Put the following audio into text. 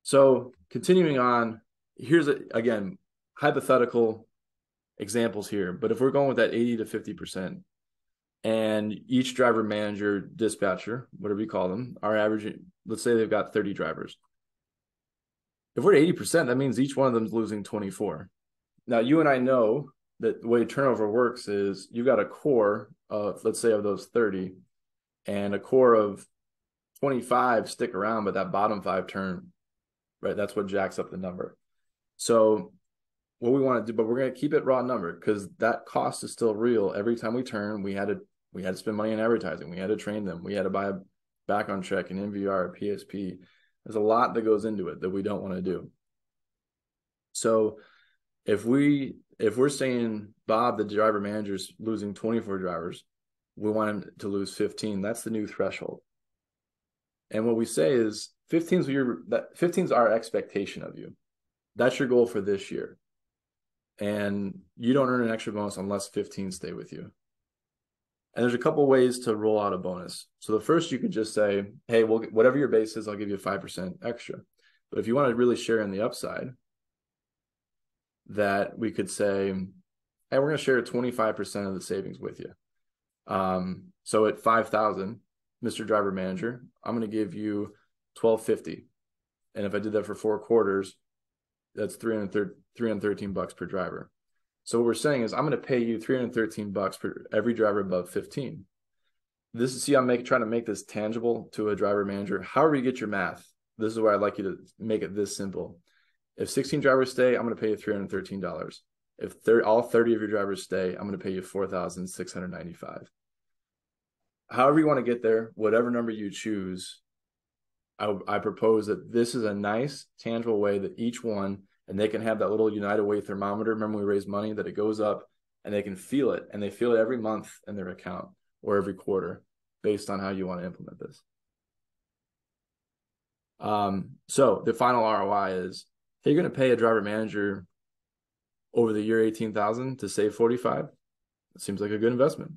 So continuing on, here's again, hypothetical examples here. But if we're going with that 80 to 50%, and each driver manager, dispatcher, whatever you call them, are averaging, let's say they've got 30 drivers. If we're at 80%, that means each one of them is losing 24. Now, you and I know that the way turnover works is you've got a core of, let's say, of those 30, and a core of 25 stick around, but that bottom 5 turn, right? That's what jacks up the number. So what we want to do, but we're going to keep it raw number because that cost is still real. Every time we turn, we had to spend money on advertising. We had to train them. We had to buy a background check, an MVR, a PSP. There's a lot that goes into it that we don't want to do. So if we're saying Bob, the driver manager's losing 24 drivers, we want him to lose 15. That's the new threshold. And what we say is 15's our expectation of you. That's your goal for this year. And you don't earn an extra bonus unless 15 stay with you. And there's a couple ways to roll out a bonus. So the first, you could just say, hey, well, whatever your base is, I'll give you 5% extra. But if you want to really share in the upside, that we could say, hey, we're going to share 25% of the savings with you. So at 5,000, Mr. Driver Manager, I'm going to give you $1,250. And if I did that for 4 quarters, that's $313 per driver. So what we're saying is I'm going to pay you $313 for every driver above 15. This is, see, I'm trying to make this tangible to a driver manager. However you get your math, this is where I'd like you to make it this simple. If 16 drivers stay, I'm going to pay you $313. If all 30 of your drivers stay, I'm going to pay you $4,695. However you want to get there, whatever number you choose, I propose that this is a nice, tangible way that each one, and they can have that little United Way thermometer. Remember, we raise money, that it goes up and they can feel it, and they feel it every month in their account or every quarter based on how you want to implement this. So the final ROI is, hey, you're going to pay a driver manager over the year 18,000 to save 45. It seems like a good investment.